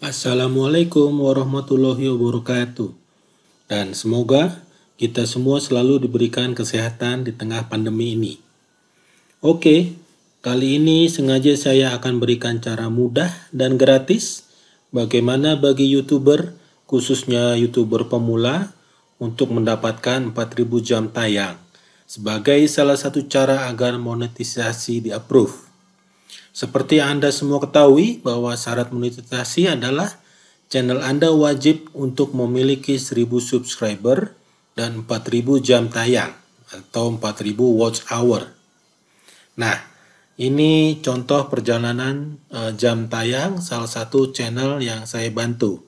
Assalamualaikum warahmatullahi wabarakatuh. Dan semoga kita semua selalu diberikan kesehatan di tengah pandemi ini. Oke, kali ini sengaja saya akan berikan cara mudah dan gratis bagaimana bagi YouTuber, khususnya YouTuber pemula, untuk mendapatkan 4.000 jam tayang sebagai salah satu cara agar monetisasi di-approve. Seperti yang Anda semua ketahui bahwa syarat monetisasi adalah channel Anda wajib untuk memiliki 1.000 subscriber dan 4.000 jam tayang atau 4.000 watch hour. Nah, ini contoh perjalanan jam tayang salah satu channel yang saya bantu.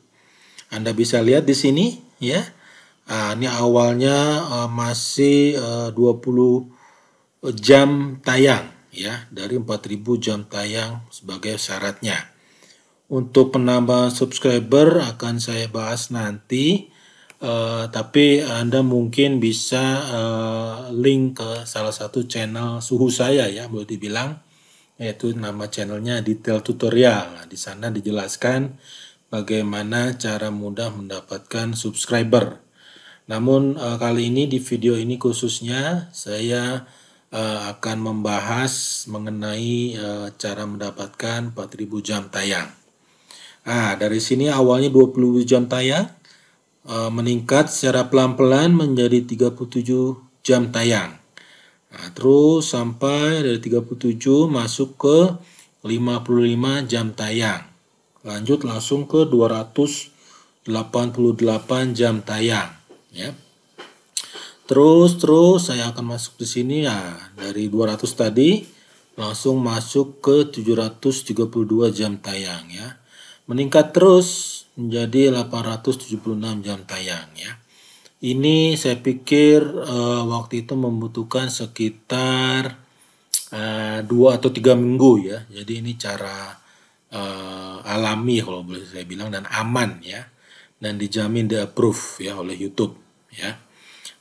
Anda bisa lihat di sini ya. Ini awalnya masih 20 jam tayang ya, dari 4.000 jam tayang sebagai syaratnya. Untuk penambahan subscriber akan saya bahas nanti, tapi Anda mungkin bisa link ke salah satu channel suhu saya ya, boleh dibilang, yaitu nama channelnya Detail Tutorial. Nah, di sana dijelaskan bagaimana cara mudah mendapatkan subscriber. Namun kali ini di video ini khususnya saya akan membahas mengenai cara mendapatkan 4.000 jam tayang. Dari sini awalnya 20 jam tayang, meningkat secara pelan-pelan menjadi 37 jam tayang. Terus sampai dari 37 masuk ke 55 jam tayang. Lanjut langsung ke 288 jam tayang. Ya. Terus saya akan masuk di sini ya, dari 200 tadi langsung masuk ke 732 jam tayang ya. Meningkat terus menjadi 876 jam tayang ya. Ini saya pikir waktu itu membutuhkan sekitar 2 atau 3 minggu ya. Jadi ini cara alami kalau boleh saya bilang, dan aman ya. Dan dijamin di-approve ya oleh YouTube ya.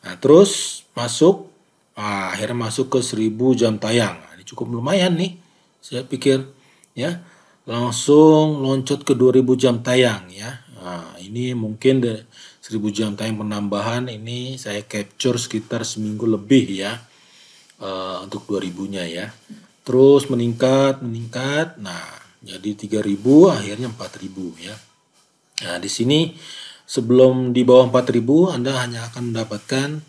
Nah, terus masuk, akhirnya masuk ke 1.000 jam tayang. Ini cukup lumayan nih, saya pikir ya. Langsung loncat ke 2.000 jam tayang ya. Nah, ini mungkin 1.000 jam tayang penambahan ini saya capture sekitar seminggu lebih ya, untuk 2.000-nya ya. Terus meningkat. Nah, jadi 3.000, akhirnya 4.000 ya. Nah, di sini sebelum di bawah 4.000 Anda hanya akan mendapatkan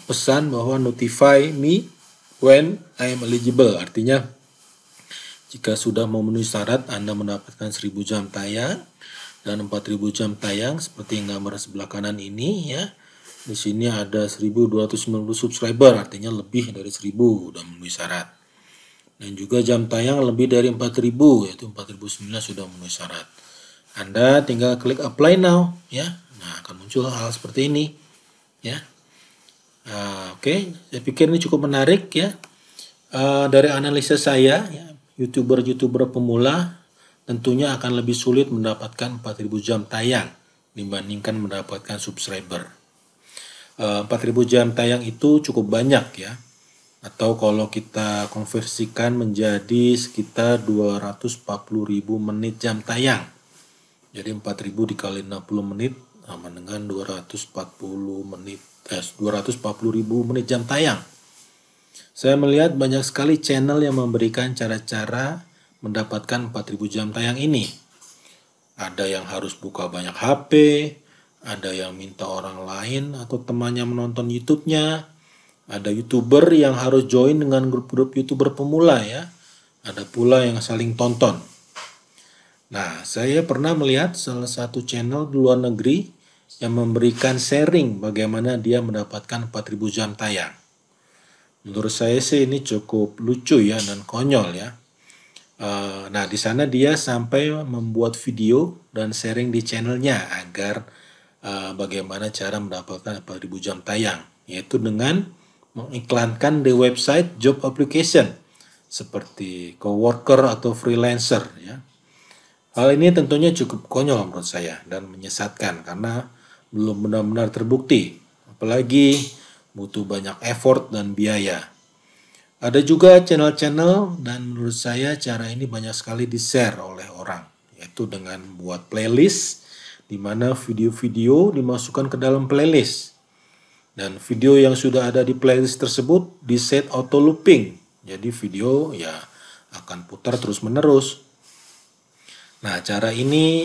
pesan bahwa notify me when I am eligible. Artinya jika sudah memenuhi syarat Anda mendapatkan 1.000 jam tayang dan 4.000 jam tayang seperti yang gambar sebelah kanan ini ya. Di sini ada 1.290 subscriber, artinya lebih dari 1.000 sudah memenuhi syarat. Dan juga jam tayang lebih dari 4.000, yaitu 4.009 sudah memenuhi syarat. Anda tinggal klik apply now ya. Nah, akan muncul hal seperti ini ya. Oke, saya pikir ini cukup menarik ya. Dari analisa saya ya, YouTuber pemula tentunya akan lebih sulit mendapatkan 4.000 jam tayang dibandingkan mendapatkan subscriber. 4.000 jam tayang itu cukup banyak ya. Atau kalau kita konversikan menjadi sekitar 240.000 menit jam tayang. Jadi 4.000 dikali 60 menit sama dengan 240.000 menit jam tayang. Saya melihat banyak sekali channel yang memberikan cara-cara mendapatkan 4.000 jam tayang ini. Ada yang harus buka banyak HP, ada yang minta orang lain atau temannya menonton YouTube-nya. Ada YouTuber yang harus join dengan grup-grup YouTuber pemula ya. Ada pula yang saling tonton. Nah, saya pernah melihat salah satu channel di luar negeri yang memberikan sharing bagaimana dia mendapatkan 4.000 jam tayang. Menurut saya sih ini cukup lucu ya dan konyol ya. Nah, di sana dia sampai membuat video dan sharing di channelnya agar bagaimana cara mendapatkan 4.000 jam tayang, yaitu dengan mengiklankan di website job application seperti coworker atau freelancer ya. Hal ini tentunya cukup konyol menurut saya dan menyesatkan karena belum benar-benar terbukti, apalagi butuh banyak effort dan biaya. Ada juga channel-channel dan menurut saya cara ini banyak sekali di-share oleh orang yaitu dengan buat playlist, di mana video-video dimasukkan ke dalam playlist. Dan video yang sudah ada di playlist tersebut di set auto looping. Jadi video ya akan putar terus-menerus. Nah, cara ini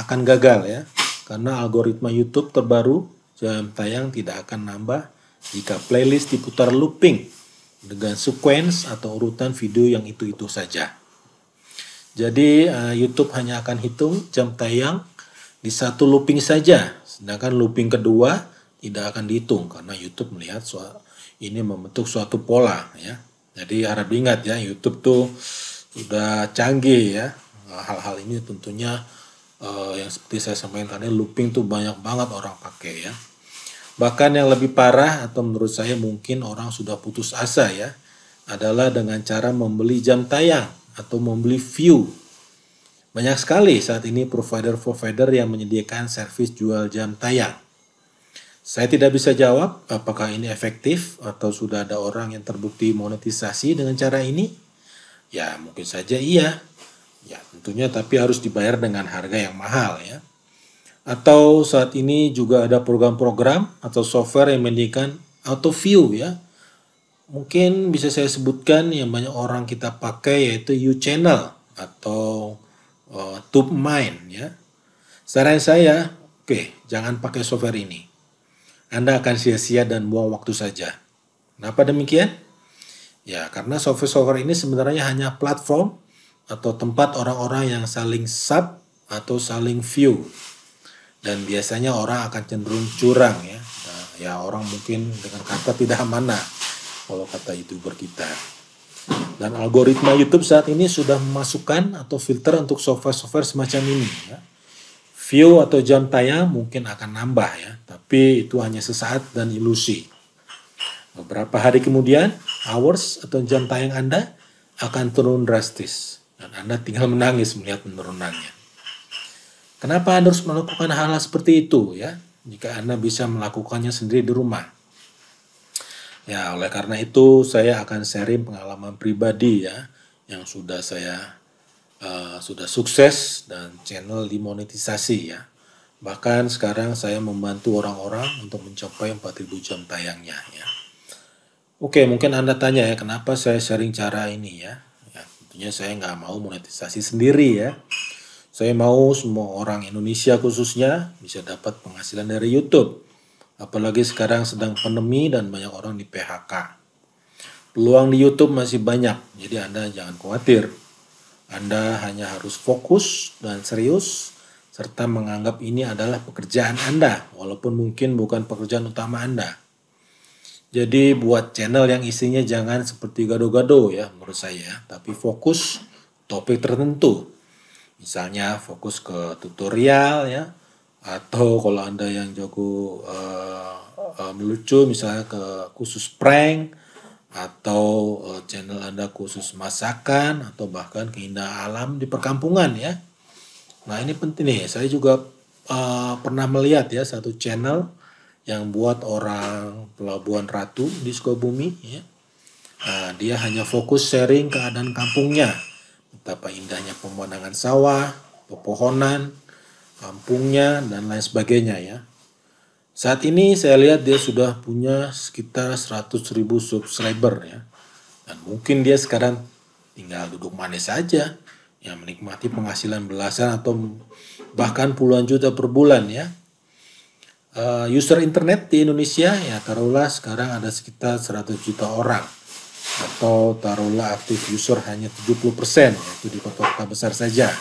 akan gagal ya, karena algoritma YouTube terbaru jam tayang tidak akan nambah jika playlist diputar looping dengan sequence atau urutan video yang itu-itu saja. Jadi YouTube hanya akan hitung jam tayang di satu looping saja, sedangkan looping kedua tidak akan dihitung karena YouTube melihat ini membentuk suatu pola ya. Jadi harap diingat ya, YouTube tuh sudah canggih ya. Hal-hal ini tentunya yang seperti saya sampaikan tadi, looping tuh banyak banget orang pakai ya. Bahkan yang lebih parah atau menurut saya mungkin orang sudah putus asa ya, adalah dengan cara membeli jam tayang atau membeli view. Banyak sekali saat ini provider-provider yang menyediakan servis jual jam tayang. Saya tidak bisa jawab apakah ini efektif atau sudah ada orang yang terbukti monetisasi dengan cara ini. Ya mungkin saja iya. Ya tentunya tapi harus dibayar dengan harga yang mahal ya. Atau saat ini juga ada program-program atau software yang menyediakan auto view ya. Mungkin bisa saya sebutkan yang banyak orang kita pakai yaitu U-Channel atau TubeMind ya. Saran saya, jangan pakai software ini. Anda akan sia-sia dan buang waktu saja. Kenapa demikian? Ya, karena software-software ini sebenarnya hanya platform atau tempat orang-orang yang saling sub atau saling view. Dan biasanya orang akan cenderung curang ya. Nah, ya orang mungkin dengan kata tidak amanah kalau kata YouTuber kita. Dan algoritma YouTube saat ini sudah memasukkan atau filter untuk software-software semacam ini ya. View atau jam tayang mungkin akan nambah ya, tapi itu hanya sesaat dan ilusi. Beberapa hari kemudian, hours atau jam tayang Anda akan turun drastis dan Anda tinggal menangis melihat penurunannya. Kenapa Anda harus melakukan hal-hal seperti itu ya? Jika Anda bisa melakukannya sendiri di rumah. Ya, oleh karena itu saya akan sharing pengalaman pribadi ya, yang sudah sudah sukses dan channel dimonetisasi ya. Bahkan sekarang saya membantu orang-orang untuk mencapai 4.000 jam tayangnya ya. Oke, mungkin Anda tanya ya, kenapa saya sharing cara ini ya? Ya, tentunya saya nggak mau monetisasi sendiri ya. Saya mau semua orang Indonesia khususnya bisa dapat penghasilan dari YouTube. Apalagi sekarang sedang pandemi dan banyak orang di PHK. Peluang di YouTube masih banyak, jadi Anda jangan khawatir. Anda hanya harus fokus dan serius, serta menganggap ini adalah pekerjaan Anda, walaupun mungkin bukan pekerjaan utama Anda. Jadi buat channel yang isinya jangan seperti gado-gado ya menurut saya, tapi fokus topik tertentu. Misalnya fokus ke tutorial ya, atau kalau Anda yang jago melucu misalnya ke khusus prank, atau channel Anda khusus masakan, atau bahkan keindahan alam di perkampungan ya. Nah ini penting nih, saya juga pernah melihat ya satu channel yang buat orang Pelabuhan Ratu di Sukabumi ya. Nah, dia hanya fokus sharing keadaan kampungnya, betapa indahnya pemandangan sawah, pepohonan, kampungnya, dan lain sebagainya ya. Saat ini saya lihat dia sudah punya sekitar 100.000 subscriber ya. Dan mungkin dia sekarang tinggal duduk manis saja, yang menikmati penghasilan belasan atau bahkan puluhan juta per bulan ya. User internet di Indonesia ya taruhlah sekarang ada sekitar 100 juta orang. Atau taruhlah aktif user hanya 70% yaitu di kota-kota besar saja.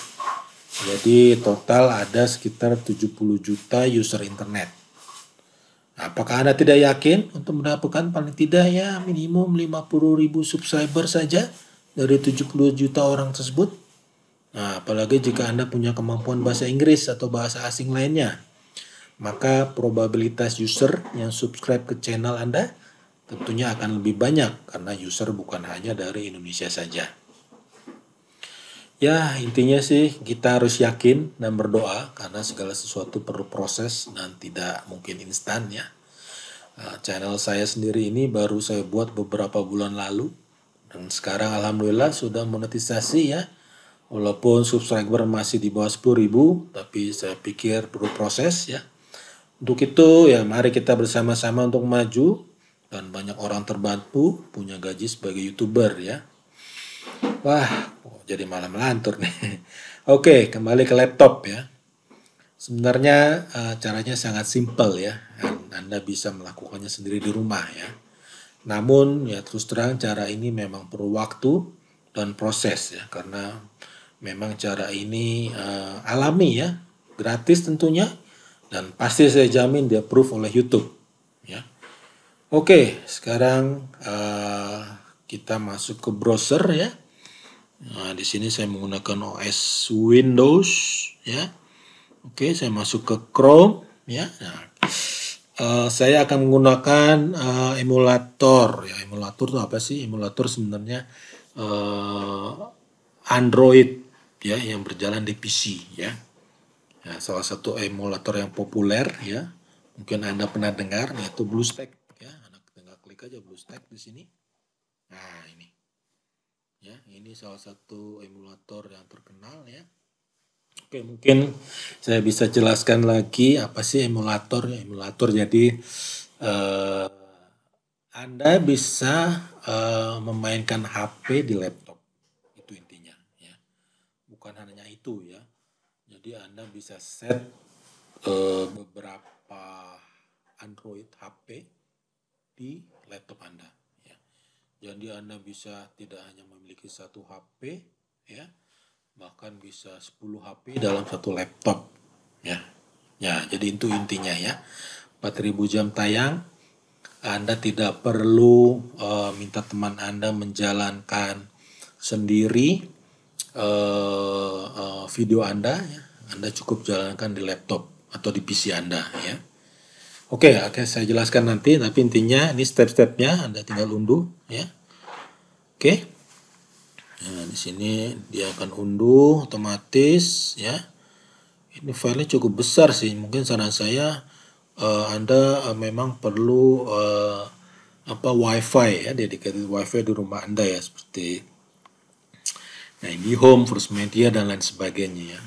Jadi total ada sekitar 70 juta user internet. Apakah Anda tidak yakin untuk mendapatkan paling tidak ya minimum 50.000 subscriber saja dari 70 juta orang tersebut? Nah, apalagi jika Anda punya kemampuan bahasa Inggris atau bahasa asing lainnya. Maka probabilitas user yang subscribe ke channel Anda tentunya akan lebih banyak karena user bukan hanya dari Indonesia saja. Ya, intinya sih kita harus yakin dan berdoa karena segala sesuatu perlu proses dan tidak mungkin instan ya. Channel saya sendiri ini baru saya buat beberapa bulan lalu dan sekarang alhamdulillah sudah monetisasi ya. Walaupun subscriber masih di bawah 10.000, tapi saya pikir perlu proses ya. Untuk itu ya mari kita bersama-sama untuk maju dan banyak orang terbantu punya gaji sebagai YouTuber ya. Wah, jadi malah melantur nih. Oke, kembali ke laptop ya. Sebenarnya caranya sangat simpel ya. Anda bisa melakukannya sendiri di rumah ya. Namun ya terus terang cara ini memang perlu waktu dan proses ya, karena memang cara ini alami ya, gratis tentunya, dan pasti saya jamin di approve oleh YouTube ya. Oke, sekarang kita masuk ke browser ya. Nah, di sini saya menggunakan OS Windows ya. Oke, saya masuk ke Chrome ya. Nah, saya akan menggunakan emulator ya. Emulator itu apa sih? Emulator sebenarnya Android ya yang berjalan di PC ya. Ya, salah satu emulator yang populer ya. Mungkin Anda pernah dengar yaitu BlueStack ya. Anda tinggal klik aja BlueStack di sini. Nah, ini. Ya, ini salah satu emulator yang terkenal ya. Oke, mungkin saya bisa jelaskan lagi apa sih emulator. Emulator jadi eh, Anda bisa memainkan HP di laptop. Itu intinya ya. Bukan hanya itu ya. Jadi Anda bisa set beberapa Android HP di laptop Anda ya. Jadi Anda bisa tidak hanya memiliki satu HP ya, bahkan bisa 10 HP dalam satu laptop ya. Ya, jadi itu intinya ya. 4.000 jam tayang, Anda tidak perlu minta teman Anda menjalankan sendiri video Anda ya. Anda cukup jalankan di laptop atau di PC Anda ya. Oke, saya jelaskan nanti, tapi intinya ini step-stepnya Anda tinggal unduh ya. Oke. Nah, di sini dia akan unduh otomatis ya. Ini filenya cukup besar sih. Mungkin saran saya Anda memang perlu WiFi ya, dedicated WiFi di rumah Anda ya, seperti nah ini home, first media dan lain sebagainya ya.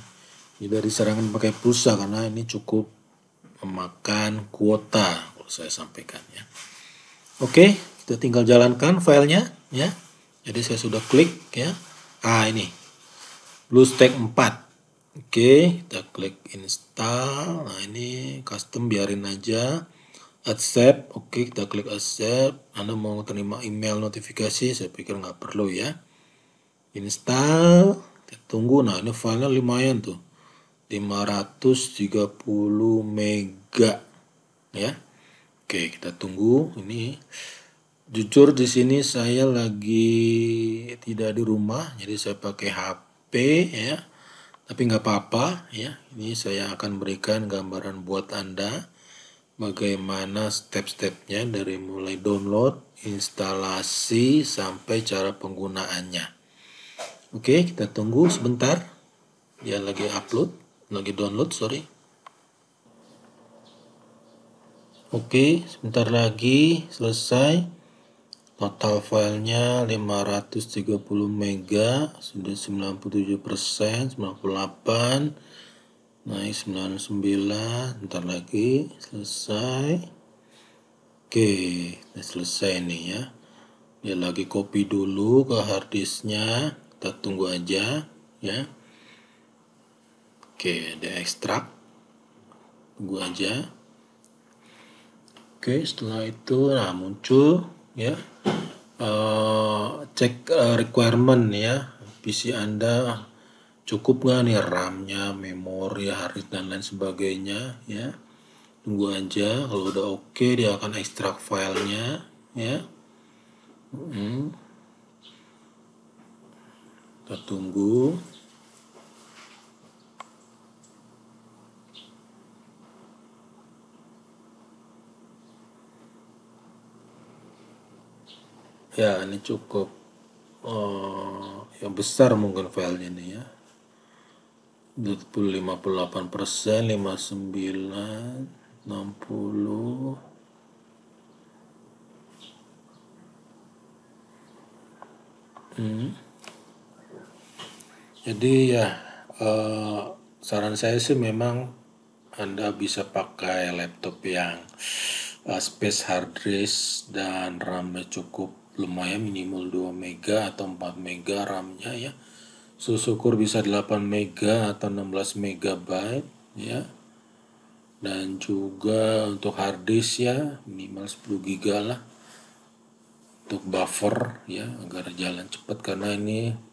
Tidak disarankan pakai pulsa karena ini cukup memakan kuota kalau saya sampaikan ya. Oke, kita tinggal jalankan filenya ya. Jadi saya sudah klik ya. Ini BlueStack 4. Oke, kita klik install. Nah, ini custom biarin aja. Accept. Oke, kita klik accept. Anda mau terima email notifikasi, saya pikir nggak perlu ya. Install. Kita tunggu. Nah, ini filenya lumayan tuh. 530 mega ya. Oke, kita tunggu. Ini jujur di sini saya lagi tidak di rumah, jadi saya pakai HP ya. Tapi nggak apa-apa ya. Ini saya akan berikan gambaran buat Anda bagaimana step-stepnya dari mulai download, instalasi sampai cara penggunaannya. Oke, kita tunggu sebentar. Dia lagi upload, lagi download, sorry. Oke, sebentar lagi selesai. Total filenya 530 mega, sudah 97%, 98, naik 99, ntar lagi selesai. Oke, udah selesai nih ya. Dia lagi copy dulu ke harddisknya, kita tunggu aja ya. Oke, dia ekstrak, tunggu aja. Oke, setelah itu nah muncul ya. Cek requirement ya, PC Anda cukup nggak nih RAM-nya, memori, hard disk dan lain sebagainya ya. Tunggu aja, kalau udah oke dia akan ekstrak filenya ya. Kita tunggu. Ya, ini cukup yang besar mungkin filenya ini ya. 58%, 59, 60. Jadi ya, saran saya sih memang Anda bisa pakai laptop yang space hard disk dan RAM-nya cukup lumayan, minimal 2 mega atau 4 mega RAM-nya ya. Syukur bisa 8 mega atau 16 megabyte ya. Dan juga untuk hard disk ya minimal 10 giga lah untuk buffer ya agar jalan cepat, karena ini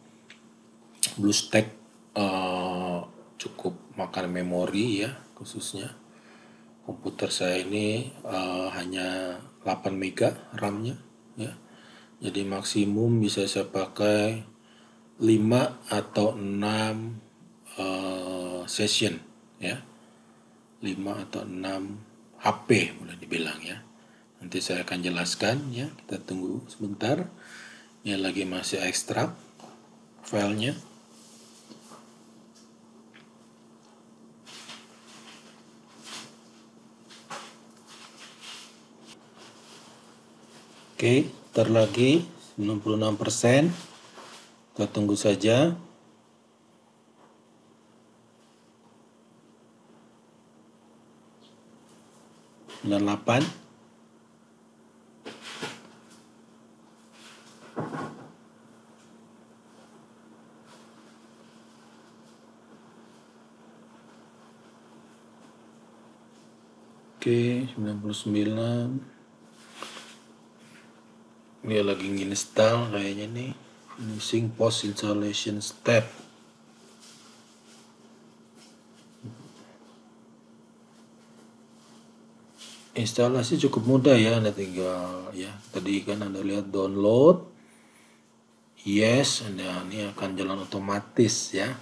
BlueStack cukup makan memori ya, khususnya komputer saya ini hanya 8 mega RAM-nya ya. Jadi maksimum bisa saya pakai 5 atau 6 session ya. 5 atau 6 HP boleh dibilang ya. Nanti saya akan jelaskan ya. Kita tunggu sebentar. Ini lagi masih ekstrak filenya. Oke, ntar lagi 96%. Kita tunggu saja. 98. Oke, 99. Dia lagi install kayaknya nih. Finishing post installation step. Instalasi cukup mudah ya, Anda tinggal ya. Tadi kan Anda lihat download. Yes, Anda ini akan jalan otomatis ya.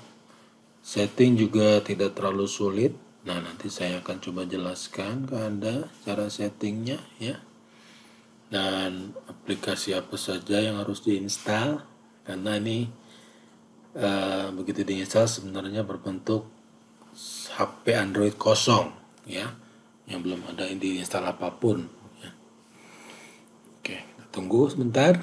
Setting juga tidak terlalu sulit. Nah, nanti saya akan coba jelaskan ke Anda cara settingnya ya. Dan aplikasi apa saja yang harus diinstal, karena ini begitu diinstal sebenarnya berbentuk HP Android kosong ya, yang belum ada diinstal apapun ya. Oke, kita tunggu sebentar.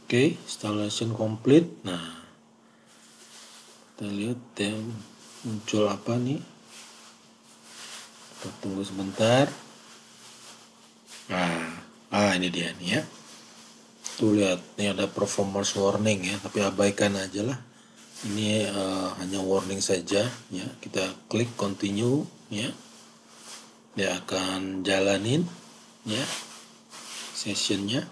Oke, installation complete. Nah, kita lihat yang muncul apa nih. Kita tunggu sebentar. Nah, ini dia nih ya. Tuh lihat, ini ada performance warning ya, tapi abaikan aja lah. Ini hanya warning saja ya. Kita klik continue ya. Dia akan jalanin ya sessionnya.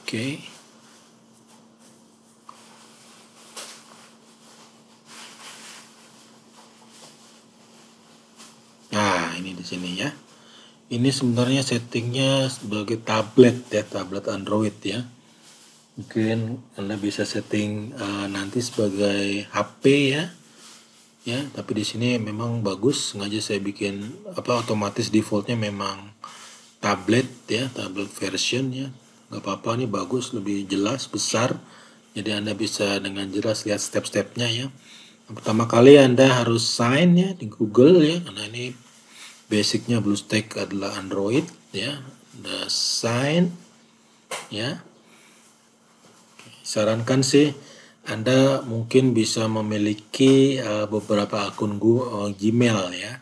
Oke. Nah, ini di sini ya. Ini sebenarnya settingnya sebagai tablet ya, tablet Android ya. Mungkin Anda bisa setting nanti sebagai HP ya. Ya, tapi di sini memang bagus, sengaja saya bikin otomatis defaultnya memang tablet ya, tablet version ya. Gak apa-apa, nih bagus, lebih jelas, besar. Jadi Anda bisa dengan jelas lihat step-stepnya ya. Pertama kali Anda harus sign ya di Google ya, karena ini basicnya BlueStack adalah Android ya. Anda sign ya. Sarankan sih Anda mungkin bisa memiliki beberapa akun Gmail ya.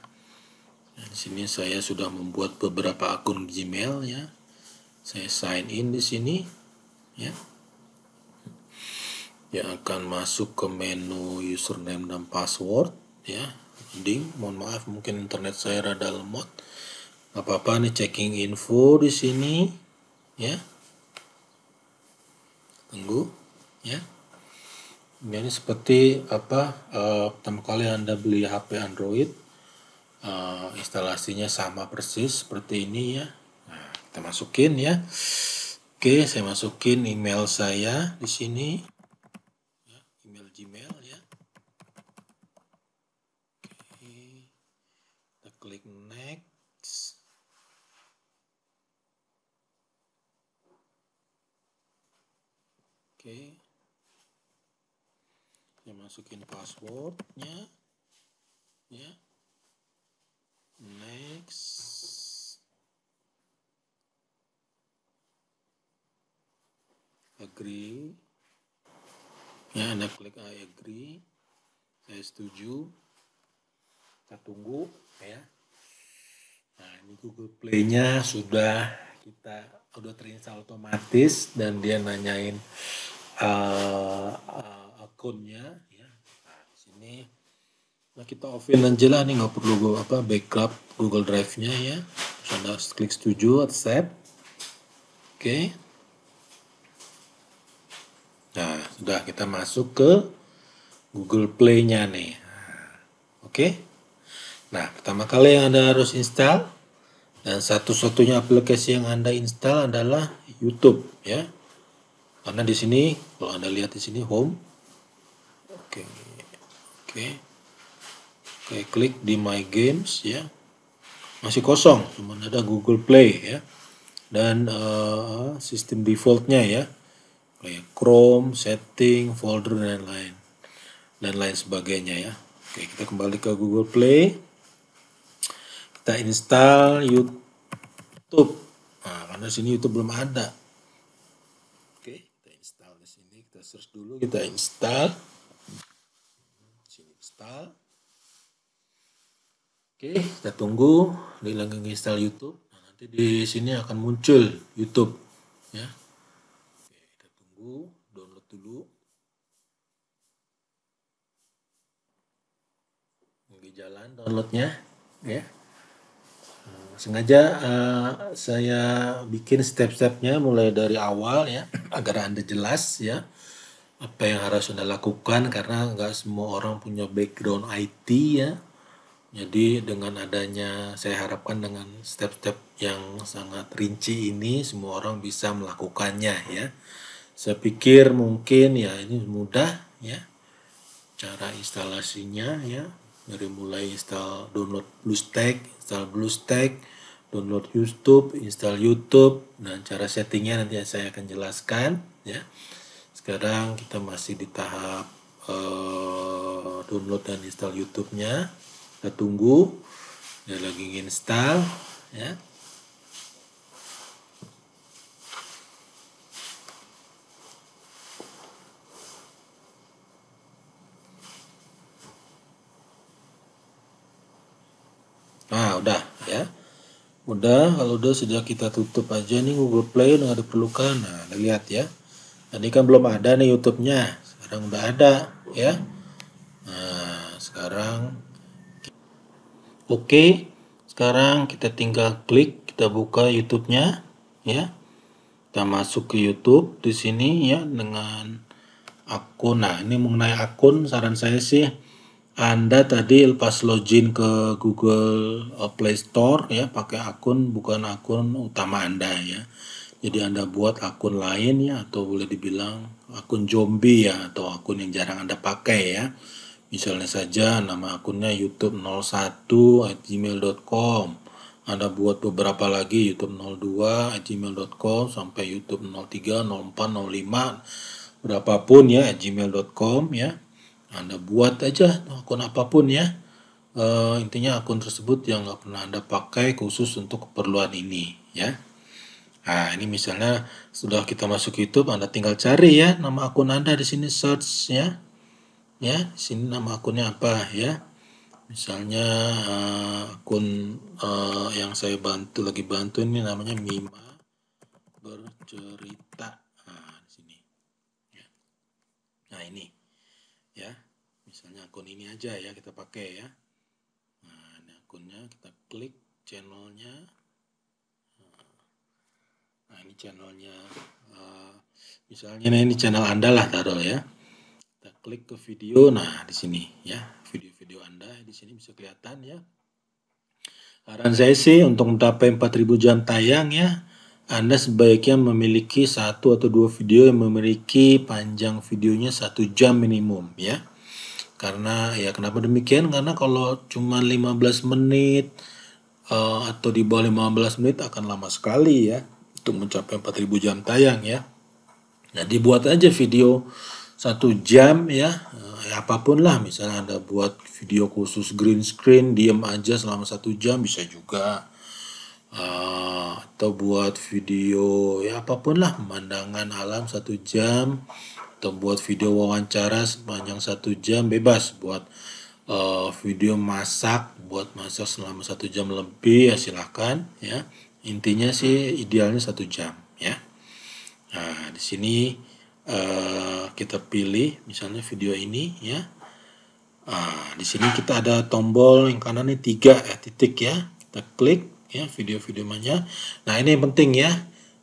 Di sini saya sudah membuat beberapa akun Gmail ya. Saya sign in di sini ya. Dia akan masuk ke menu username dan password ya. Mohon maaf, mungkin internet saya rada lemot. Gak apa-apa nih, checking info di sini ya. Tunggu ya. Ini seperti pertama kali Anda beli HP Android, instalasinya sama persis seperti ini ya. Nah, kita masukin ya. Oke, saya masukin email saya di sini, ya, email Gmail ya. Oke, kita klik next. Oke, saya masukin passwordnya. ya. Next. Agree. Ya, Anda klik I agree. Saya setuju. Kita tunggu ya. Nah, ini Google Play-nya udah terinstall otomatis dan dia nanyain akunnya ya. Nah, di sini kita offin aja lah, nih nggak perlu backup Google Drive-nya ya. Terus Anda klik setuju, accept. Oke. Nah, sudah kita masuk ke Google Play-nya nih. Oke. Nah, pertama kali yang Anda harus install dan satu-satunya aplikasi yang Anda install adalah YouTube ya. Karena di sini kalau Anda lihat di sini home. Oke. Oke. Oke, klik di My Games ya. Masih kosong, cuma ada Google Play ya. Dan sistem defaultnya ya. Kayak Chrome, setting, folder dan lain sebagainya ya. Oke, kita kembali ke Google Play. Kita install YouTube. Nah, karena sini YouTube belum ada. Oke, kita install di sini. Kita search dulu, kita install. Sini install. Oke, kita tunggu. Dia lagi install YouTube. Nah, nanti di sini akan muncul YouTube ya. Oke, kita tunggu, download dulu. Lagi jalan downloadnya ya. Sengaja saya bikin step-stepnya mulai dari awal ya, agar Anda jelas ya apa yang harus Anda lakukan, karena nggak semua orang punya background IT ya. Jadi dengan adanya, saya harapkan dengan step-step yang sangat rinci ini semua orang bisa melakukannya ya. Saya pikir mungkin ya ini mudah ya cara instalasinya ya. Dari mulai download BlueStack, download YouTube, install YouTube, dan cara settingnya nanti saya akan jelaskan ya. Sekarang kita masih di tahap download dan install YouTube-nya. Kita tunggu, dia lagi install ya. Nah, udah ya. Udah, kalau udah sudah kita tutup aja nih Google Play, udah nggak diperlukan. Nah, lihat ya. Tadi kan belum ada nih YouTube-nya. Sekarang udah ada ya. Nah, sekarang oke. Sekarang kita tinggal klik, kita buka YouTube-nya ya. Kita masuk ke YouTube di sini ya dengan akun. Nah, ini mengenai akun, saran saya sih Anda tadi lepas login ke Google Play Store ya, pakai akun bukan akun utama Anda ya. Jadi Anda buat akun lain ya, atau boleh dibilang akun zombie ya, atau akun yang jarang Anda pakai ya. Misalnya saja nama akunnya youtube01@gmail.com. Anda buat beberapa lagi youtube02@gmail.com sampai youtube03, 04, 05, berapapun ya @gmail.com ya. Anda buat aja akun apapun ya. Intinya akun tersebut yang nggak pernah Anda pakai khusus untuk keperluan ini ya. Nah, ini misalnya sudah kita masuk YouTube, Anda tinggal cari ya nama akun Anda di sini, search ya. Ya, di sini nama akunnya apa ya? Misalnya akun yang saya lagi bantu ini namanya Mima Bercerita. Nah, di sini. Ya. Nah, ini ya. Misalnya akun ini aja ya kita pakai ya. Nah, ini akunnya, kita klik channelnya. Nah, ini channelnya. Misalnya ini channel Anda lah, taruh ya. Kita klik ke video. Nah, di sini ya, video-video Anda di sini bisa kelihatan ya. Saran saya sih untuk mencapai 4.000 jam tayang ya, Anda sebaiknya memiliki satu atau dua video yang memiliki panjang videonya 1 jam minimum ya. Karena ya kenapa demikian? Karena kalau cuma 15 menit atau di bawah 15 menit akan lama sekali ya untuk mencapai 4.000 jam tayang ya. Jadi buat aja video 1 jam ya, apapun lah, misalnya Anda buat video khusus green screen diam aja selama 1 jam bisa juga. Atau buat video ya apapun lah, pemandangan alam 1 jam, atau buat video wawancara sepanjang 1 jam, bebas. Buat video buat masak selama 1 jam lebih ya silahkan ya. Intinya sih idealnya 1 jam ya. Nah di sini kita pilih misalnya video ini ya. Di sini kita ada tombol yang kanan ini 3 titik ya. Kita klik ya video-video mana. Nah ini yang penting ya.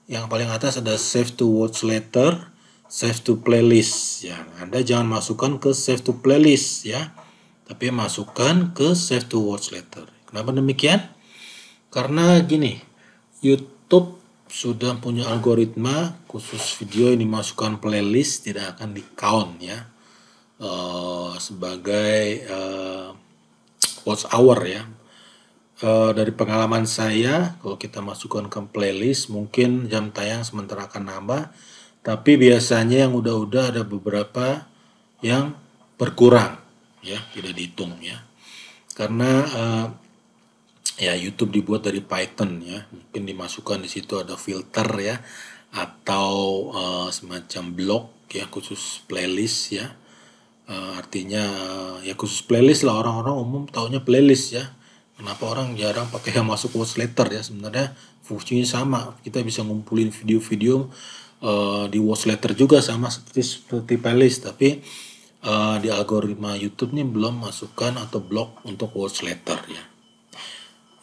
Yang paling atas ada save to watch later, save to playlist ya. Anda jangan masukkan ke save to playlist ya, tapi masukkan ke save to watch later. Kenapa demikian? Karena gini, YouTube sudah punya algoritma khusus video yang dimasukkan playlist tidak akan di count ya sebagai watch hour ya. Dari pengalaman saya, kalau kita masukkan ke playlist mungkin jam tayang sementara akan nambah, tapi biasanya yang udah ada beberapa yang berkurang ya, tidak dihitung ya, karena ya YouTube dibuat dari Python ya, mungkin dimasukkan di situ ada filter ya, atau semacam blok ya khusus playlist ya. Artinya ya khusus playlist lah, orang-orang umum taunya playlist ya. Kenapa orang jarang pakai yang masuk watch later ya, sebenarnya fungsinya sama, kita bisa ngumpulin video-video di watch later juga sama seperti playlist, tapi di algoritma YouTube nih belum masukkan atau blok untuk watch later ya.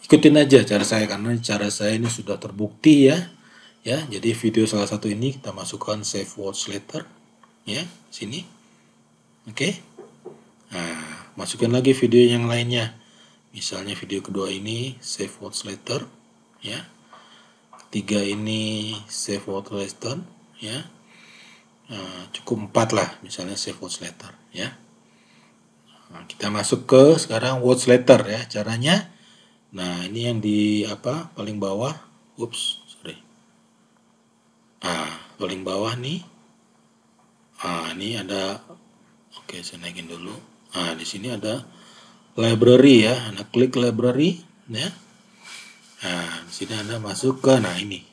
Ikutin aja cara saya, karena cara saya ini sudah terbukti ya. Ya, jadi video salah satu ini kita masukkan save watch later ya, sini. Oke. Nah, masukin lagi video yang lainnya. Misalnya video kedua ini save watch later ya. Ketiga ini save watch later ya. Cukup 4 lah misalnya save watch later ya. Nah, kita masuk ke sekarang watch later ya caranya. Nah, ini yang di paling bawah. Sorry. Paling bawah nih. Ini ada, oke, saya naikin dulu. Di sini ada library ya. Anda klik library ya. Nah, di sini Anda masuk ke ini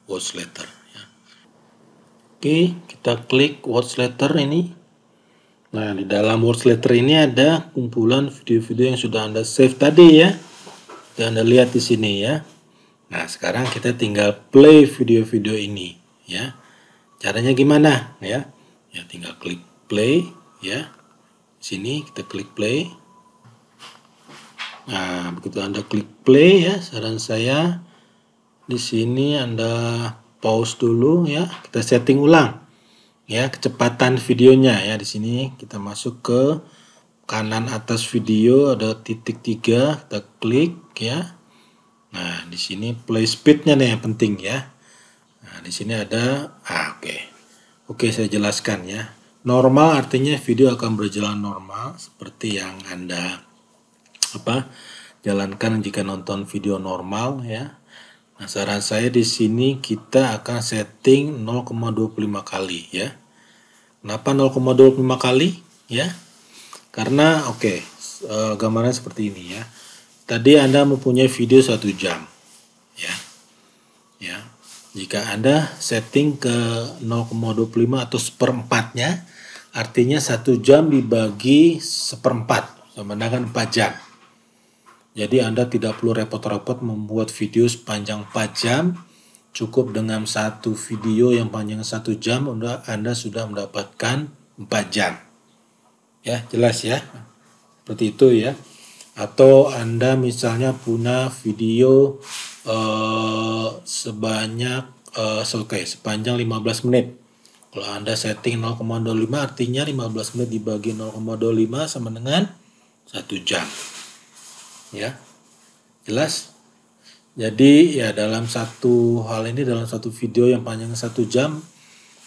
watch later ya. Oke, kita klik watch later ini. Nah, di dalam watch later ini ada kumpulan video-video yang sudah Anda save tadi ya. Dan Anda lihat di sini ya. Nah, sekarang kita tinggal play video-video ini ya. Caranya gimana ya? Ya tinggal klik play ya. Di sini kita klik play. Nah, begitu Anda klik play ya, saran saya di sini Anda pause dulu ya. Kita setting ulang ya kecepatan videonya ya. Di sini kita masuk ke kanan atas video ada titik 3, kita klik ya. Nah, di sini play speednya nih yang penting ya. Nah, di sini ada Oke, saya jelaskan ya. Normal artinya video akan berjalan normal seperti yang Anda jalankan jika nonton video normal ya. Nah, saran saya di sini kita akan setting 0,25 kali ya. Kenapa 0,25 kali ya? Karena gambaran seperti ini ya. Tadi Anda mempunyai video 1 jam ya. Ya. Jika Anda setting ke 0,25 atau seperempatnya, artinya 1 jam dibagi seperempat sama dengan 4 jam. Jadi Anda tidak perlu repot-repot membuat video sepanjang 4 jam. Cukup dengan satu video yang panjang 1 jam, Anda sudah mendapatkan 4 jam. Ya, jelas ya. Seperti itu ya. Atau Anda misalnya punya video sepanjang 15 menit. Kalau Anda setting 0,25 artinya 15 menit dibagi 0,25 sama dengan 1 jam. Ya, jelas? Jadi ya dalam satu video yang panjang 1 jam,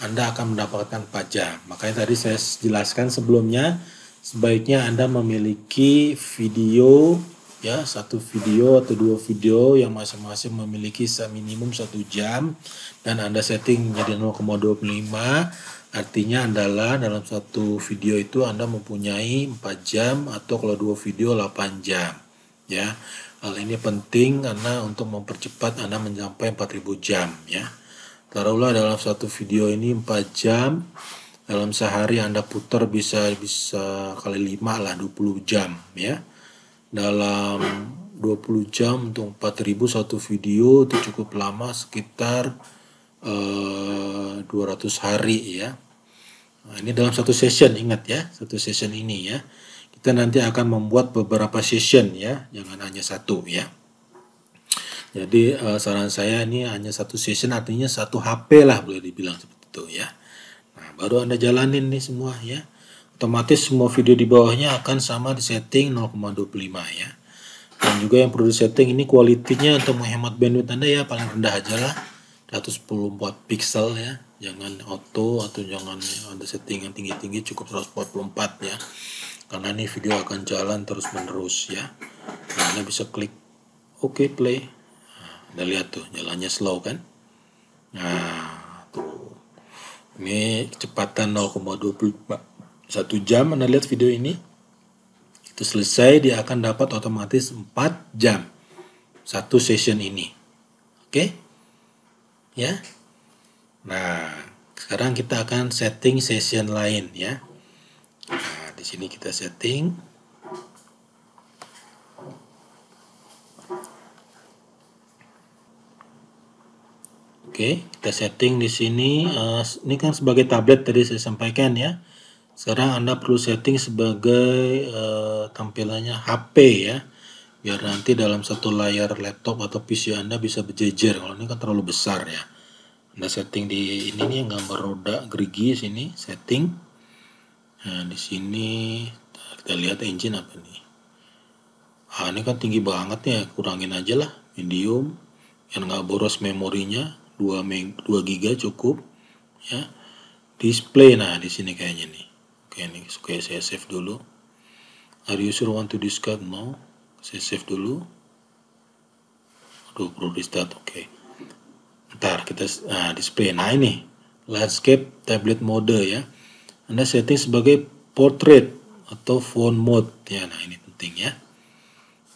Anda akan mendapatkan 4 jam. Makanya tadi saya jelaskan sebelumnya, sebaiknya Anda memiliki video ya, 1 video atau 2 video yang masing-masing memiliki minimum 1 jam dan Anda setting menjadi 0,25 Artinya adalah dalam satu video itu Anda mempunyai 4 jam atau kalau 2 video 8 jam. Ya. Hal ini penting karena untuk mempercepat Anda mencapai 4000 jam ya. Taruhlah dalam satu video ini 4 jam, dalam sehari Anda putar bisa kali 5 lah, 20 jam ya. Dalam 20 jam untuk 4000 satu video itu cukup lama, sekitar 200 hari ya. Nah, ini dalam satu session, ingat ya, satu session ini ya. Kita nanti akan membuat beberapa session ya, jangan hanya satu ya. Jadi saran saya ini hanya satu session, artinya satu HP lah boleh dibilang seperti itu ya. Nah, baru Anda jalanin nih semua ya. Otomatis semua video di bawahnya akan sama di setting 0,25 ya. Dan juga yang perlu di setting ini kualitinya untuk menghemat bandwidth Anda ya, paling rendah aja lah. 144 pixel ya, jangan auto atau jangan ada setting yang tinggi-tinggi, cukup 144 ya, karena ini video akan jalan terus menerus ya. Nah, Anda bisa klik OK play. Nah, Anda lihat tuh jalannya slow kan. Nah tuh, ini kecepatan 0,24 1 jam. Anda lihat video ini itu selesai, dia akan dapat otomatis 4 jam satu session ini. Oke ya. Nah, sekarang kita akan setting session lain ya. Nah, di sini kita setting. Oke, kita setting di sini. Ini kan sebagai tablet tadi saya sampaikan ya. Sekarang Anda perlu setting sebagai tampilannya HP ya. Biar nanti dalam satu layar laptop atau PC Anda bisa berjejer. Kalau ini kan terlalu besar ya. Anda setting di ini nih gambar roda gerigi sini, setting. Nah, di sini kita lihat engine apa nih. Ini kan tinggi banget ya, kurangin aja lah, medium. Yang nggak boros memorinya 2 GB cukup ya. Display, nah di sini kayaknya nih. Oke, ini saya save dulu. Are you sure want to discard? No. Saya save dulu. Aduh, perlu restart. Oke. Ntar kita display. Nah ini landscape tablet mode ya. Anda setting sebagai portrait atau phone mode ya. Nah ini penting ya.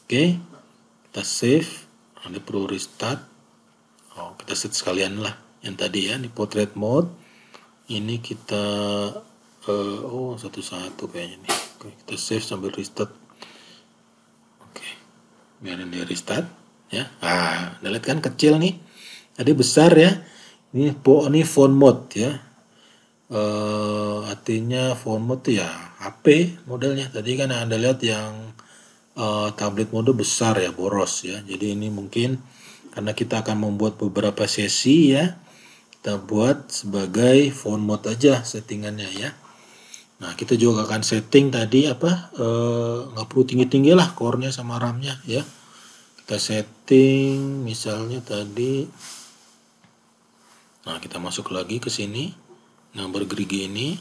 Oke, kita save. Anda perlu restart. Kita set sekalian lah yang tadi ya. Ini portrait mode. Ini kita satu-satu kayaknya nih. Oke, kita save sambil restart. Oke, biarin dia restart ya. Anda lihat kan kecil nih. Tadi besar ya. Ini phone mode ya. Artinya phone mode ya HP modelnya. Tadi kan Anda lihat yang tablet mode besar ya, boros ya. Jadi ini mungkin karena kita akan membuat beberapa sesi ya, kita buat sebagai phone mode aja settingannya ya. Nah, kita juga akan setting tadi nggak perlu tinggi-tinggi lah core-nya sama RAM-nya ya. Kita setting misalnya tadi. Nah, kita masuk lagi ke sini. Gambar gerigi ini.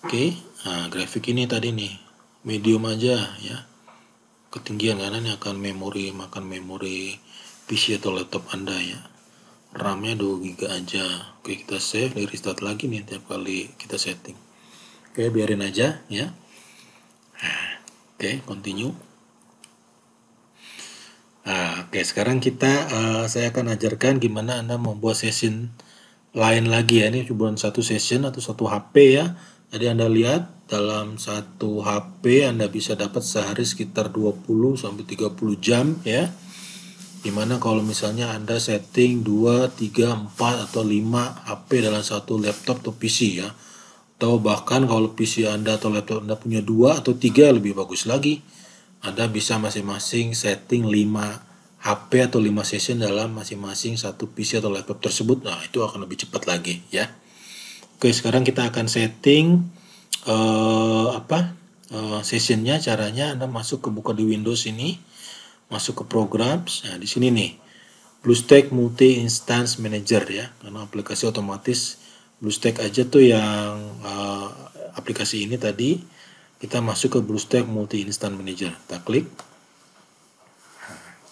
Oke, nah grafik ini tadi nih medium aja ya. Ketinggian karena ini akan makan memori PC atau laptop Anda ya. RAM-nya 2 GB aja. Oke, kita save, di restart lagi nih tiap kali kita setting. Oke, biarin aja ya. Oke, continue. Oke, sekarang saya akan ajarkan gimana Anda membuat session lain lagi ya. Ini cuma satu session atau satu HP ya. Tadi Anda lihat dalam satu HP Anda bisa dapat sehari sekitar 20 sampai 30 jam ya. Dimana kalau misalnya Anda setting 2, 3, 4 atau 5 HP dalam satu laptop atau PC ya. Atau bahkan kalau PC Anda atau laptop Anda punya 2 atau 3 lebih bagus lagi. Anda bisa masing-masing setting 5 HP atau 5 session dalam masing-masing satu PC atau laptop tersebut. Nah, itu akan lebih cepat lagi ya. Oke, sekarang kita akan setting sessionnya. Caranya Anda masuk ke buka di Windows ini, masuk ke programs. Nah, di sini nih BlueStack Multi Instance Manager ya. Karena aplikasi otomatis BlueStack aja tuh yang aplikasi ini tadi. Kita masuk ke BlueStack Multi Instance Manager. Kita klik.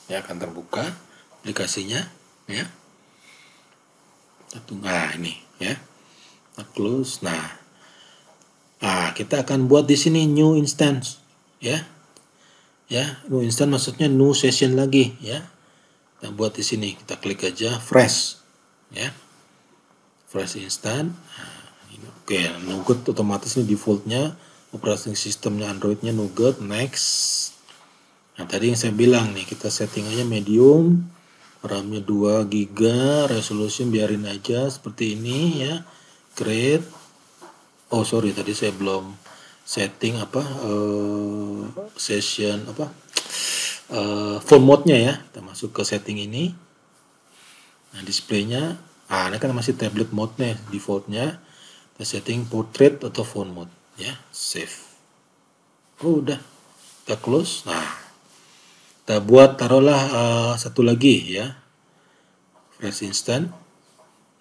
Ya akan terbuka aplikasinya ya. Nah ini ya. Kita close. Nah, kita akan buat di sini new instance, ya. Ya, new instance maksudnya new session lagi, ya. Kita buat di sini. Kita klik aja fresh, ya. Fresh instant. Oke, Nougat otomatis ini defaultnya operating sistemnya Androidnya Nougat. Next. Nah, tadi yang saya bilang nih, kita setting aja medium, RAM-nya 2 GB, resolution biarin aja seperti ini ya. Create. Oh, sorry, tadi saya belum setting session phone mode-nya ya. Kita masuk ke setting ini. Nah, displaynya, ini kan masih tablet mode-nya, defaultnya. Kita setting portrait atau phone mode ya. Save. Oh, udah. Kita close. Nah, kita buat taruhlah satu lagi ya, fresh instant,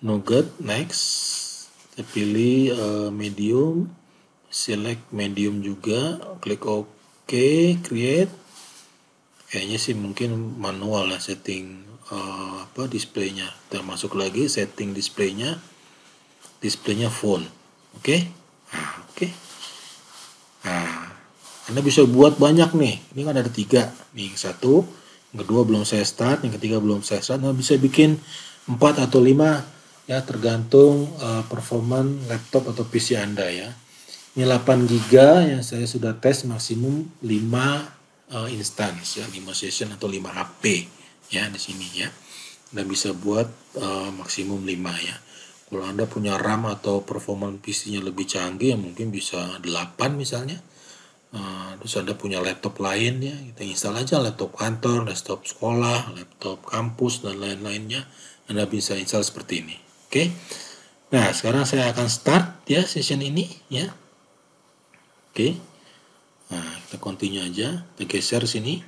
Nougat. Next, kita pilih medium, select medium juga, klik OK, create. Kayaknya sih mungkin manual lah setting displaynya. Kita masuk lagi setting displaynya phone. Oke. Oke. Nah, Anda bisa buat banyak nih. Ini kan ada 3. Nih, 1, yang kedua belum saya start, yang ketiga belum saya start. Anda bisa bikin 4 atau 5 ya, tergantung performan laptop atau PC Anda ya. Ini 8 GB yang saya sudah tes maksimum 5 instance ya, 5 session atau 5 HP ya di sini ya. Anda bisa buat maksimum 5 ya. Kalau Anda punya RAM atau performan PC-nya lebih canggih ya mungkin bisa 8 misalnya. Terus Anda punya laptop lain ya, kita install aja laptop kantor, laptop sekolah, laptop kampus dan lain-lainnya. Anda bisa install seperti ini. Oke. Nah, sekarang saya akan start ya session ini ya. Oke. Nah, kita continue aja, kita geser sini.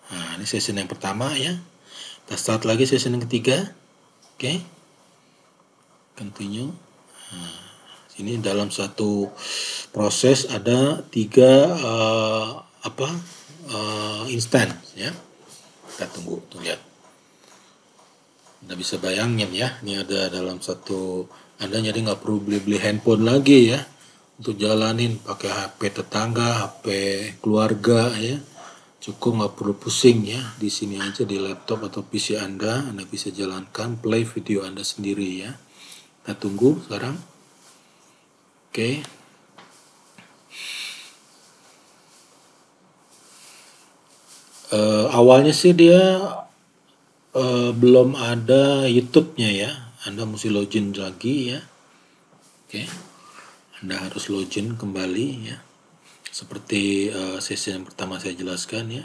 Nah, ini session yang pertama ya. Kita start lagi session yang ketiga. Oke. Continue. Nah, ini dalam satu proses ada 3 instan ya. Kita tunggu, tuh lihat. Anda bisa bayangin ya, ini ada dalam satu, Anda jadi nggak perlu beli handphone lagi ya untuk jalanin, pakai HP tetangga, HP keluarga ya. Cukup nggak perlu pusing ya, di sini aja di laptop atau PC Anda bisa jalankan play video Anda sendiri ya. Kita tunggu sekarang. Oke. Awalnya sih dia belum ada YouTube-nya ya. Anda mesti login lagi ya. Oke. Anda harus login kembali ya. Seperti sesi yang pertama saya jelaskan ya.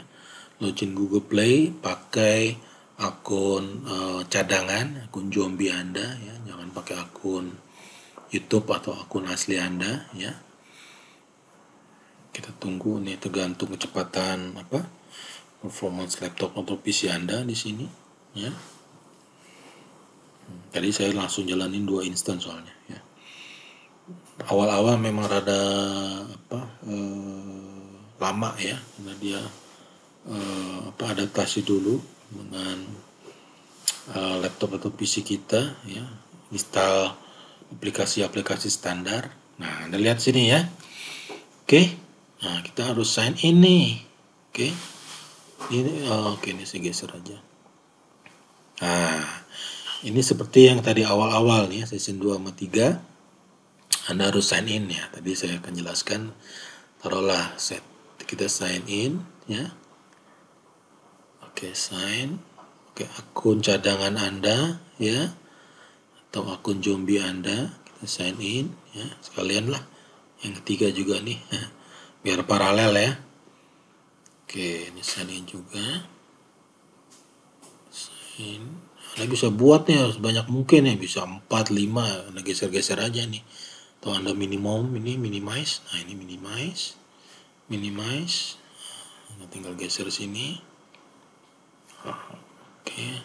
Login Google Play, pakai akun cadangan, akun zombie Anda ya. Jangan pakai akun YouTube atau akun asli Anda ya. Kita tunggu nih, tergantung kecepatan performance laptop atau PC Anda di sini ya. Tadi saya langsung jalanin 2 instan soalnya ya. Awal-awal memang rada lama ya, karena dia adaptasi dulu dengan laptop atau PC kita ya, install aplikasi-aplikasi standar. Nah, Anda lihat sini ya. Oke. Nah, kita harus sign in nih. Oke. Ini saya geser aja. Nah, ini seperti yang tadi awal-awal nih ya, session 2 sama 3. Anda harus sign in ya. Tadi saya akan jelaskan. Taruhlah kita sign in ya. Oke, sign. Oke, akun cadangan Anda ya, atau akun zombie Anda, kita sign in ya. Sekalian lah yang ketiga juga nih ya. Biar paralel ya. Oke, ini sign in juga. Sign. Anda bisa buat nih harus banyak mungkin ya, bisa 4, 5, Anda geser-geser aja nih. Atau Anda minimum, ini minimize. Nah, ini minimize. Anda tinggal geser sini. Oke.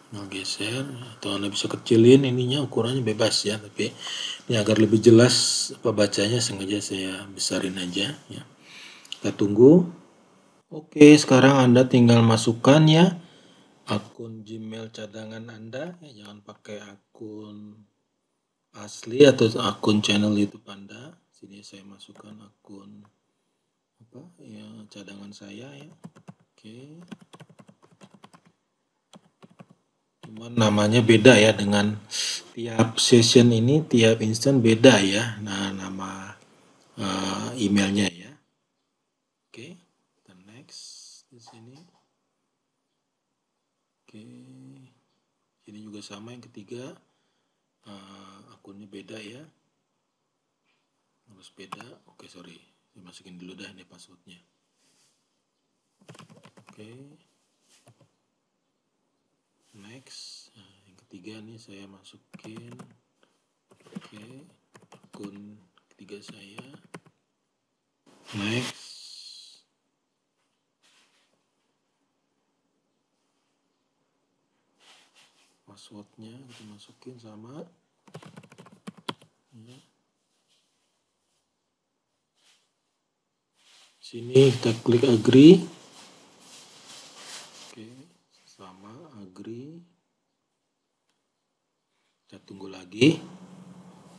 Tinggal geser, atau Anda bisa kecilin ininya, ukurannya bebas ya, tapi ini agar lebih jelas bacanya sengaja saya besarin aja ya. Kita tunggu. Oke, sekarang Anda tinggal masukkan ya akun Gmail cadangan Anda ya, jangan pakai akun asli atau akun channel YouTube Anda. Sini saya masukkan akun apa ya, cadangan saya ya. Oke. Cuman namanya beda ya, dengan tiap session ini, tiap instan beda ya. Nah, nama emailnya ya. Oke, kita next di sini. Oke, ini juga sama yang ketiga, akunnya beda ya, harus beda. Oke, sorry, saya masukin dulu dah ini passwordnya. Oke, next. Nah, yang ketiga nih saya masukin. Oke, akun ketiga saya. Next. Passwordnya kita masukin sama ya. Sini kita klik agree. Oke, sama agree. Kita tunggu lagi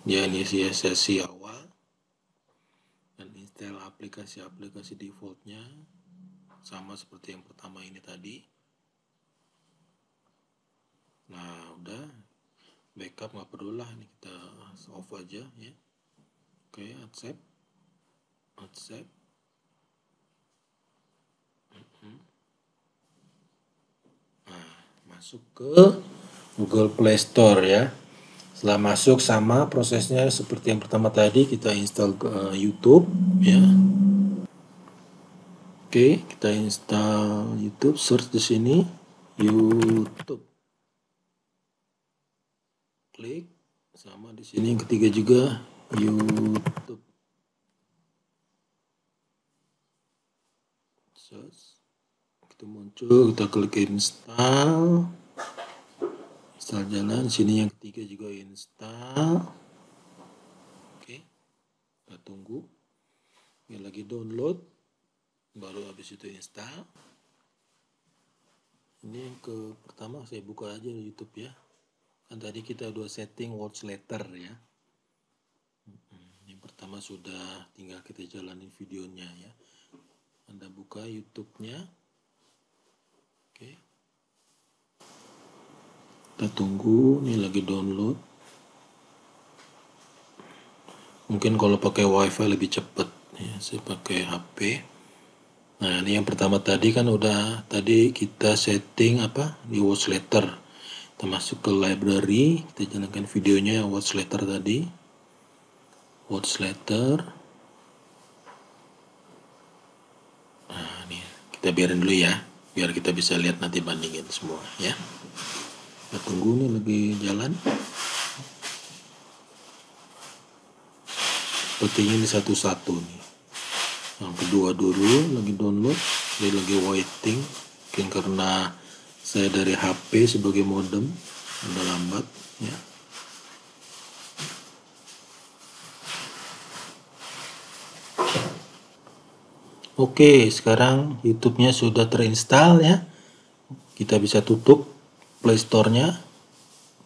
ya, ini sesi awal, dan install aplikasi defaultnya sama seperti yang pertama ini tadi. Nah, udah backup nggak perlu lah, ini kita off aja ya. Oke, accept. Nah, masuk ke Google Play Store ya. Setelah masuk, sama prosesnya seperti yang pertama tadi, kita install ke YouTube ya. Oke, kita install YouTube, search di sini YouTube. Klik, sama di sini yang ketiga juga YouTube. Search, kita muncul, kita klik install. Install jalan, sini yang ketiga juga install. Oke, kita tunggu. Ini lagi download, baru habis itu install. Ini yang ke pertama, saya buka aja di YouTube ya. Kan tadi kita udah setting watch later ya. Yang pertama sudah, tinggal kita jalanin videonya ya. Anda buka YouTube-nya. Oke. Kita tunggu, ini lagi download. Mungkin kalau pakai WiFi lebih cepat ya, saya pakai HP. Nah, ini yang pertama tadi kan udah, tadi kita setting apa di watch later. Kita masuk ke library, kita jalankan videonya watch later tadi. Watch later. Nah, ini kita biarin dulu ya, biar kita bisa lihat nanti bandingin semua ya. Kita tunggu nih lagi jalan. Sepertinya ini satu-satu nih. Yang kedua dulu lagi download, dia lagi waiting. Mungkin karena saya dari HP sebagai modem, udah lambat ya. Oke, sekarang YouTube-nya sudah terinstall ya. Kita bisa tutup Play Store-nya,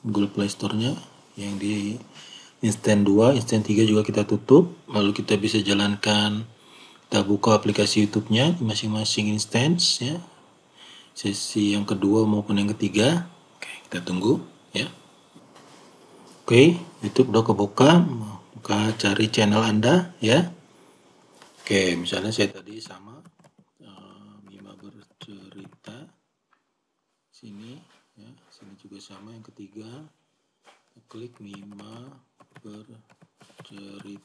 Google Play Store-nya yang di Instant 2, Instant 3 juga kita tutup. Lalu kita bisa jalankan, kita buka aplikasi YouTube-nya di masing-masing instance ya. Sesi yang kedua maupun yang ketiga. Oke, kita tunggu ya. Oke, YouTube udah kebuka. Buka, cari channel Anda ya. Oke, misalnya saya tadi sama Mima bercerita. Sini ya, sini juga sama yang ketiga. Kita klik Mima bercerita.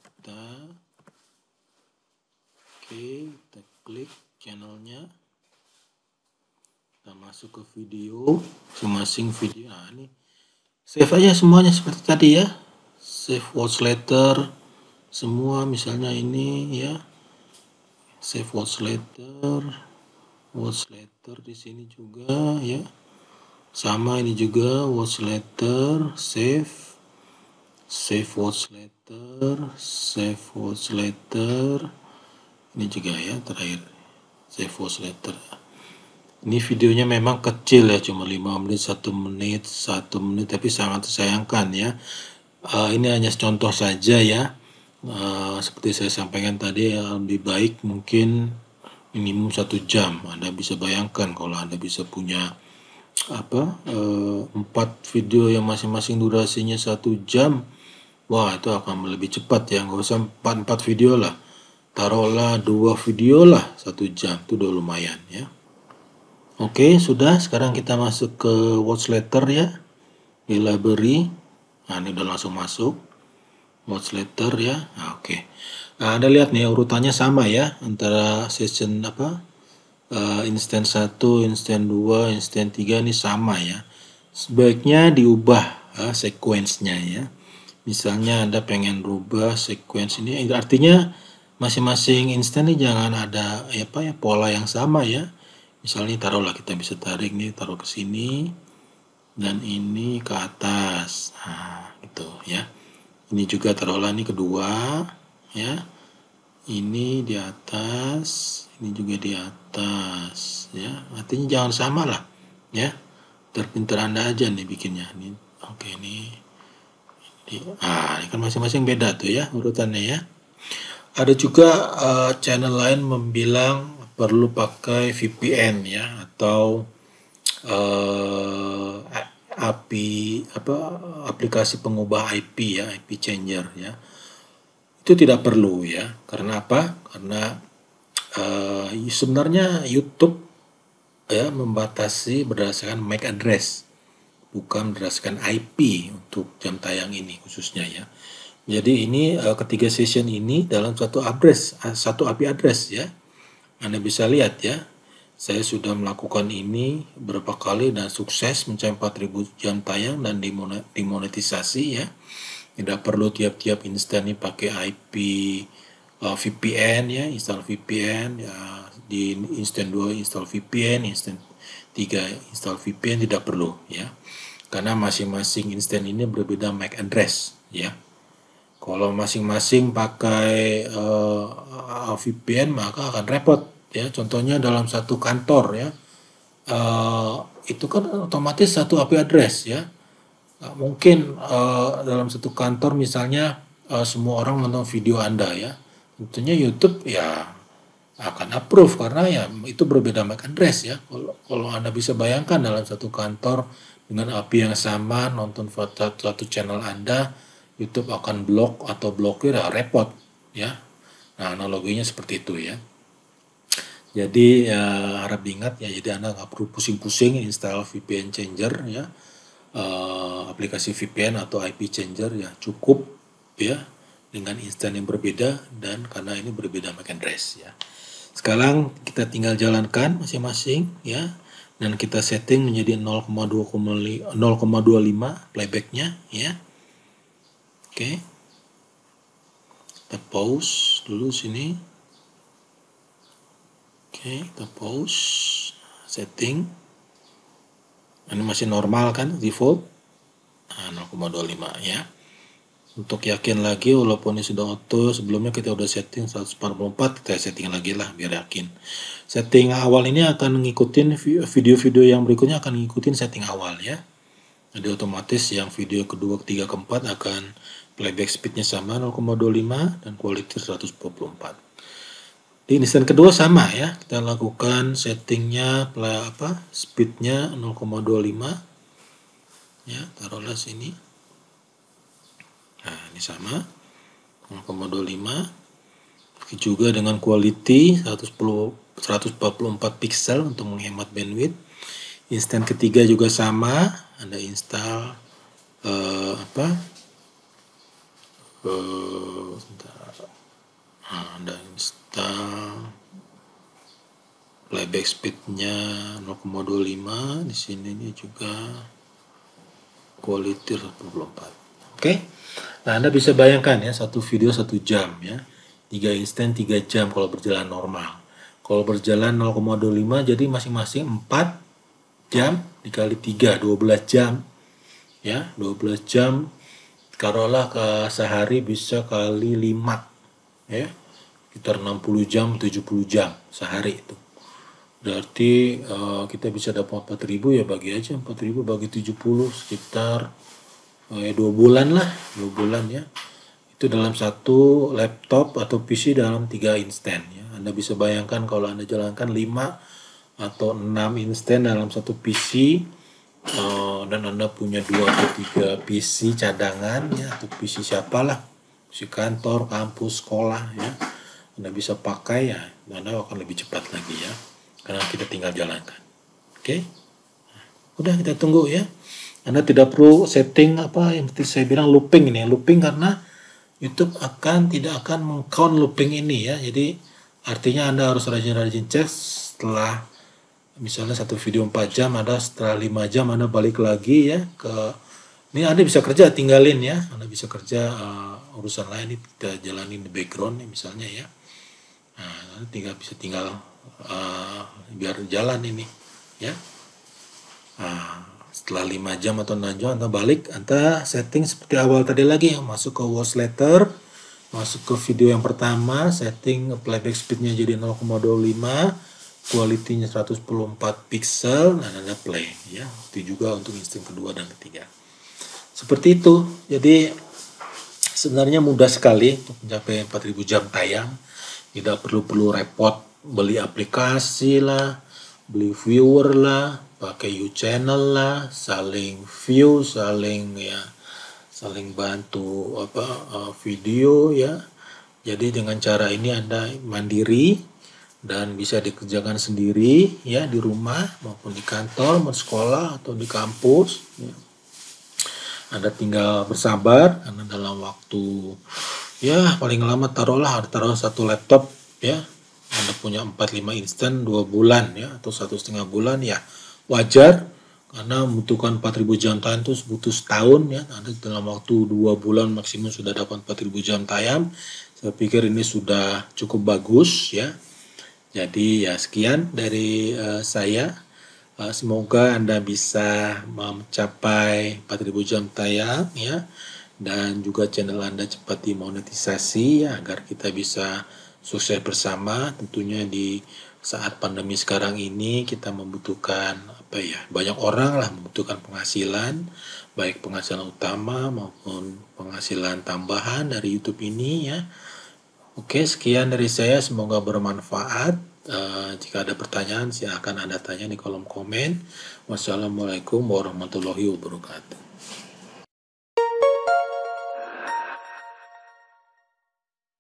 Oke, kita klik channelnya. Kita masuk ke video, masing-masing video. Nah, ini save aja semuanya seperti tadi ya. Save watch later semua, misalnya ini ya. Save watch later di sini juga ya. Sama ini juga watch later, save watch later. Ini juga ya terakhir, save watch later. Ini videonya memang kecil ya, cuma 5 menit, 1 menit, tapi sangat disayangkan ya. Ini hanya contoh saja ya. Seperti saya sampaikan tadi, lebih baik mungkin minimum 1 jam. Anda bisa bayangkan kalau Anda bisa punya 4 video yang masing-masing durasinya 1 jam, wah itu akan lebih cepat ya. Nggak usah 4 video lah, taruhlah 2 video lah 1 jam, itu udah lumayan ya. Oke, sudah. Sekarang kita masuk ke watch letter ya, di library. Nah, ini udah langsung masuk watch letter ya. Nah, oke. Nah, Anda lihat nih urutannya sama ya, antara session instan 1, instan 2, instan 3 ini sama ya. Sebaiknya diubah sequence-nya ya. Misalnya Anda pengen rubah sequence ini, artinya masing-masing instan ini jangan ada pola yang sama ya. Misalnya taruhlah kita bisa tarik nih, taruh ke sini dan ini ke atas. Nah, gitu ya. Ini juga taruhlah ini kedua ya. Ini di atas, ini juga di atas ya. Artinya jangan sama lah ya. Pinter Anda aja nih bikinnya. Ini oke ini kan masing-masing beda tuh ya urutannya ya. Ada juga channel lain membilang perlu pakai VPN ya, atau aplikasi pengubah IP ya, IP changer ya. Itu tidak perlu ya. Karena apa? Karena sebenarnya YouTube ya membatasi berdasarkan MAC address, bukan berdasarkan IP untuk jam tayang ini khususnya ya. Jadi ini ketiga session ini dalam satu IP address ya. Anda bisa lihat ya, saya sudah melakukan ini berapa kali dan sukses mencapai 4.000 jam tayang dan dimonetisasi ya. Tidak perlu tiap-tiap instan ini pakai IP VPN ya, install VPN ya, di instan 2 install VPN, instan 3 install VPN, tidak perlu ya. Karena masing-masing instan ini berbeda MAC address ya. Kalau masing-masing pakai VPN maka akan repot ya. Contohnya dalam satu kantor ya, itu kan otomatis satu IP address ya. Mungkin dalam satu kantor misalnya semua orang menonton video Anda ya. Tentunya YouTube ya akan approve karena ya itu berbeda MAC address ya. Kalau Anda bisa bayangkan dalam satu kantor dengan IP yang sama nonton satu channel Anda, YouTube akan blok atau blokir ya, repot ya. Nah, analoginya seperti itu ya. Jadi harap diingat ya, jadi Anda nggak perlu pusing-pusing install VPN changer ya, aplikasi VPN atau IP changer ya, cukup ya dengan instan yang berbeda dan karena ini berbeda MAC address ya. Sekarang kita tinggal jalankan masing-masing ya, dan kita setting menjadi 0,25 playbacknya ya. Oke, kita pause dulu sini. Oke, kita pause, setting. Ini masih normal kan, default. Nah, 0,25 ya. Untuk yakin lagi, walaupun ini sudah auto, sebelumnya kita udah setting 144, kita setting lagi lah biar yakin. Setting awal ini akan ngikutin video-video yang berikutnya, akan ngikutin setting awal ya. Jadi otomatis yang video kedua, ketiga, keempat akan playback speednya sama 0,25 dan quality 124. Di instan kedua sama ya, kita lakukan settingnya speednya 0,25 ya, taruhlah sini. Nah, ini sama 0,25 juga dengan quality 144 pixel untuk menghemat bandwidth. Instan ketiga juga sama, Anda install Anda install playback speednya 0,25, di sini ini juga quality 144. Oke. Nah, Anda bisa bayangkan ya, satu video 1 jam ya. 3 instan 3 jam kalau berjalan normal. Kalau berjalan 0,25 jadi masing-masing 4 jam dikali 3, 12 jam. Ya, 12 jam. Taruhlah ke sehari bisa kali 5 ya. Sekitar 60 jam, 70 jam sehari itu. Berarti kita bisa dapat 4.000 ya, bagi aja 4.000 bagi 70 sekitar 2 bulan lah, 2 bulan ya. Itu dalam satu laptop atau PC dalam 3 insten ya. Anda bisa bayangkan kalau Anda jalankan 5 atau 6 insten dalam satu PC, dan Anda punya 2 atau 3 PC cadangan ya, atau PC siapalah, PC kantor, kampus, sekolah ya. Anda bisa pakai ya, Anda akan lebih cepat lagi ya. Karena kita tinggal jalankan. Oke? Udah, kita tunggu ya. Anda tidak perlu setting apa yang seperti saya bilang looping ini, looping karena YouTube tidak akan meng-count looping ini ya. Jadi artinya Anda harus rajin-rajin cek setelah misalnya satu video 4 jam, Anda setelah 5 jam Anda balik lagi ya ke ini. Anda bisa kerja, tinggalin ya. Anda bisa kerja urusan lain ini kita jalanin di background nih misalnya ya. Nah, Anda bisa tinggal biar jalan ini ya. Setelah 5 jam atau 6 jam Anda balik, Anda setting seperti awal tadi lagi, masuk ke watch letter, masuk ke video yang pertama, setting playback speednya jadi 0,25, quality-nya 144 pixel, dan Anda play ya. Itu juga untuk insting kedua dan ketiga. Seperti itu. Jadi sebenarnya mudah sekali untuk mencapai 4000 jam tayang. Tidak perlu repot beli aplikasi lah, beli viewer lah, pakai U-channel lah, saling view, saling bantu video ya. Jadi dengan cara ini Anda mandiri dan bisa dikerjakan sendiri ya, di rumah maupun di kantor, di sekolah atau di kampus ya. Anda tinggal bersabar karena dalam waktu ya paling lama taruh satu laptop ya. Anda punya 4-5 instan 2 bulan ya, atau 1,5 bulan ya wajar, karena membutuhkan 4000 jam tayang itu butuh setahun ya. Anda dalam waktu 2 bulan maksimum sudah dapat 4000 jam tayang. Saya pikir ini sudah cukup bagus ya. Jadi ya sekian dari saya. Semoga Anda bisa mencapai 4000 jam tayang ya, dan juga channel Anda cepat dimonetisasi ya, agar kita bisa sukses bersama. Tentunya di saat pandemi sekarang ini kita membutuhkan banyak orang lah membutuhkan penghasilan, baik penghasilan utama maupun penghasilan tambahan dari YouTube ini ya. Oke, sekian dari saya, semoga bermanfaat. Jika ada pertanyaan silahkan Anda tanya di kolom komen. Wassalamualaikum warahmatullahi wabarakatuh.